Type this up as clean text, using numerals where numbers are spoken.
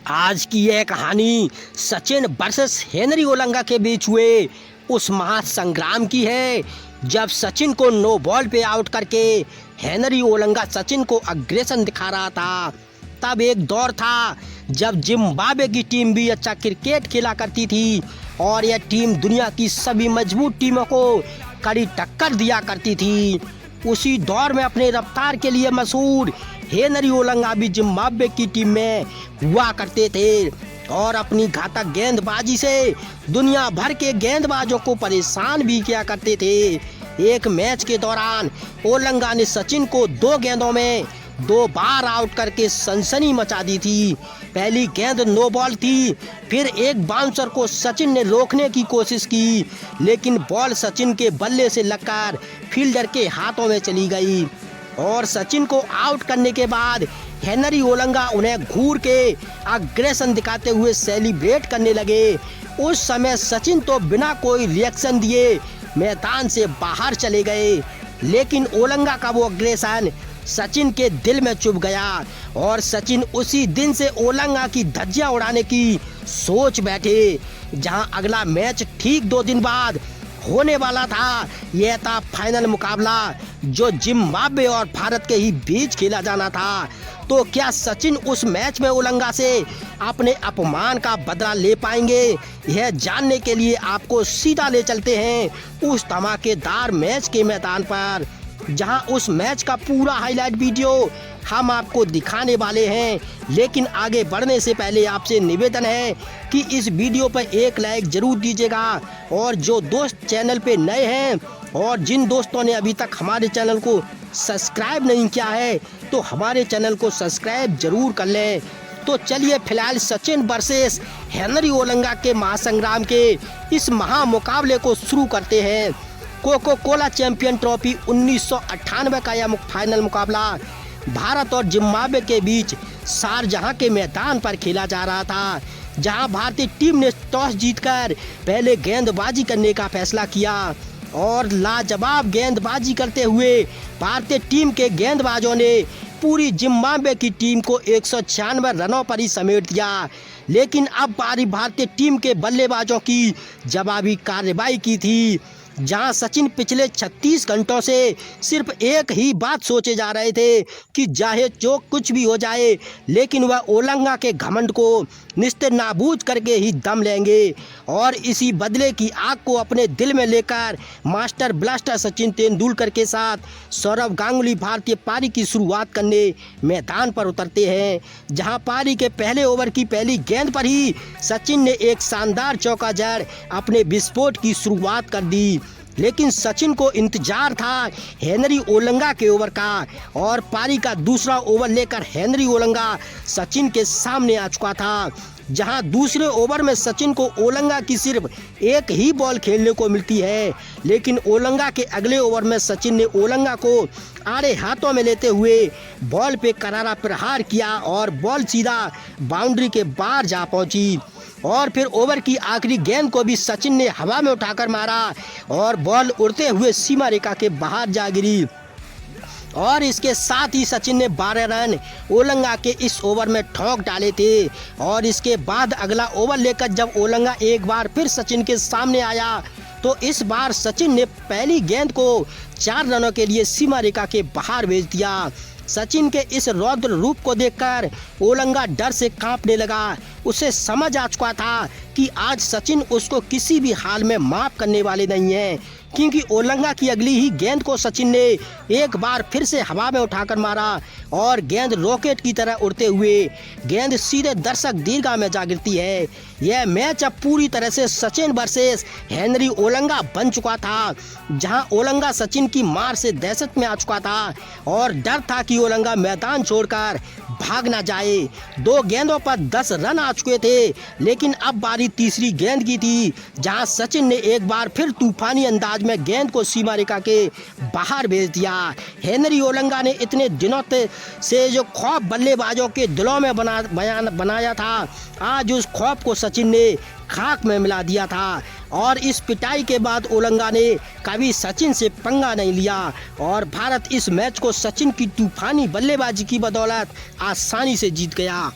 आज की यह कहानी सचिन वर्सेस हेनरी ओलंगा के बीच हुए उस महासंग्राम की है, जब सचिन को नो बॉल पे आउट करके हेनरी ओलंगा सचिन को अग्रेसन दिखा रहा था। तब एक दौर था जब जिम्बाब्वे की टीम भी अच्छा क्रिकेट खेला करती थी और यह टीम दुनिया की सभी मजबूत टीमों को कड़ी टक्कर दिया करती थी। उसी दौर में अपने रफ्तार के लिए मशहूर हेनरी ओलंगा भी जिम्बाब्वे की टीम में हुआ करते थे और अपनी घातक गेंदबाजी से दुनिया भर के गेंदबाजों को परेशान भी किया करते थे। एक मैच के दौरान ओलंगा ने सचिन को 2 गेंदों में 2 बार आउट करके सनसनी मचा दी थी। पहली गेंद नो बॉल थी, फिर एक बाउंसर को सचिन ने रोकने की कोशिश की, लेकिन बॉल सचिन के बल्ले से लगकर फील्डर के हाथों में चली गई और सचिन को आउट करने के बाद हेनरी ओलंगा उन्हें घूर के अग्रेसन दिखाते हुए सेलिब्रेट करने लगे। उस समय सचिन तो बिना कोई रिएक्शन दिए मैदान से बाहर चले गए, लेकिन ओलंगा का वो अग्रेसन सचिन के दिल में चुभ गया और सचिन उसी दिन से ओलंगा की धज्जियां उड़ाने की सोच बैठे। जहां अगला मैच ठीक 2 दिन बाद होने वाला था। यह था फाइनल मुकाबला जो जिम्बाब्वे और भारत के ही बीच खेला जाना था। तो क्या सचिन उस मैच में ओलंगा से अपने अपमान का बदला ले पाएंगे? यह जानने के लिए आपको सीधा ले चलते हैं उस धमाकेदार मैच के मैदान पर, जहां उस मैच का पूरा हाईलाइट वीडियो हम आपको दिखाने वाले हैं। लेकिन आगे बढ़ने से पहले आपसे निवेदन है कि इस वीडियो पर एक लाइक जरूर दीजिएगा और जो दोस्त चैनल पे नए हैं और जिन दोस्तों ने अभी तक हमारे चैनल को सब्सक्राइब नहीं किया है तो हमारे चैनल को सब्सक्राइब जरूर कर लें। तो चलिए फिलहाल सचिन वर्सेस हेनरी ओलंगा के महासंग्राम के इस महामुकाबले को शुरू करते हैं। कोको कोला चैंपियन ट्रॉफी 1998 का यह फाइनल मुकाबला भारत और जिम्बाब्वे के बीच शारजाह के मैदान पर खेला जा रहा था, जहां भारतीय टीम ने टॉस जीतकर पहले गेंदबाजी करने का फैसला किया और लाजवाब गेंदबाजी करते हुए भारतीय टीम के गेंदबाजों ने पूरी जिम्बाब्वे की टीम को 196 रनों पर ही समेट दिया। लेकिन अब बारी भारतीय टीम के बल्लेबाजों की जवाबी कार्रवाई की थी, जहां सचिन पिछले 36 घंटों से सिर्फ एक ही बात सोचे जा रहे थे कि चाहे जो कुछ भी हो जाए, लेकिन वह ओलंगा के घमंड को निस्ते नाबूद करके ही दम लेंगे। और इसी बदले की आग को अपने दिल में लेकर मास्टर ब्लास्टर सचिन तेंदुलकर के साथ सौरव गांगुली भारतीय पारी की शुरुआत करने मैदान पर उतरते हैं, जहां पारी के पहले ओवर की पहली गेंद पर ही सचिन ने एक शानदार चौका जड़ अपने विस्फोट की शुरुआत कर दी। लेकिन सचिन को इंतजार था हेनरी ओलंगा के ओवर का और पारी का दूसरा ओवर लेकर हेनरी ओलंगा सचिन के सामने आ चुका था, जहां दूसरे ओवर में सचिन को ओलंगा की सिर्फ एक ही बॉल खेलने को मिलती है। लेकिन ओलंगा के अगले ओवर में सचिन ने ओलंगा को आड़े हाथों में लेते हुए बॉल पे करारा प्रहार किया और बॉल सीधा बाउंड्री के बाहर जा पहुंची और फिर ओवर की आखिरी गेंद को भी सचिन ने हवा में उठाकर मारा और बॉल उड़ते हुए सीमा रेखा के बाहर जा गिरी और इसके साथ ही सचिन ने 12 रन ओलंगा के इस ओवर में ठोक डाले थे। और इसके बाद अगला ओवर लेकर जब ओलंगा एक बार फिर सचिन के सामने आया तो इस बार सचिन ने पहली गेंद को 4 रनों के लिए सीमा रेखा के बाहर भेज दिया। सचिन के इस रौद्र रूप को देखकर ओलंगा डर से कांपने लगा। उसे समझ आ चुका था कि आज सचिन उसको किसी भी हाल में माफ करने वाले नहीं हैं, क्योंकि ओलंगा की अगली ही गेंद को सचिन ने एक बार फिर से हवा में उठाकर मारा और गेंद रॉकेट की तरह उड़ते हुए गेंद सीधे दर्शक दीर्घा में जा गिरती है। यह मैच अब पूरी तरह से सचिन वर्सेस हेनरी ओलंगा बन चुका था, जहां ओलंगा सचिन की मार से दहशत में आ चुका था और डर था कि ओलंगा मैदान छोड़कर भाग ना जाए। 2 गेंदों पर 10 रन आ चुके थे, लेकिन अब बारी तीसरी गेंद की थी, जहां सचिन ने एक बार फिर तूफानी अंदाज में गेंद को सीमा रेखा के बाहर भेज दिया। हेनरी ओलंगा ने इतने दिनों से जो खौफ बल्लेबाजों के दिलों में बनाया था, आज उस खौफ को सचिन ने खाक में मिला दिया था। और इस पिटाई के बाद ओलंगा ने कभी सचिन से पंगा नहीं लिया और भारत इस मैच को सचिन की तूफानी बल्लेबाजी की बदौलत आसानी से जीत गया।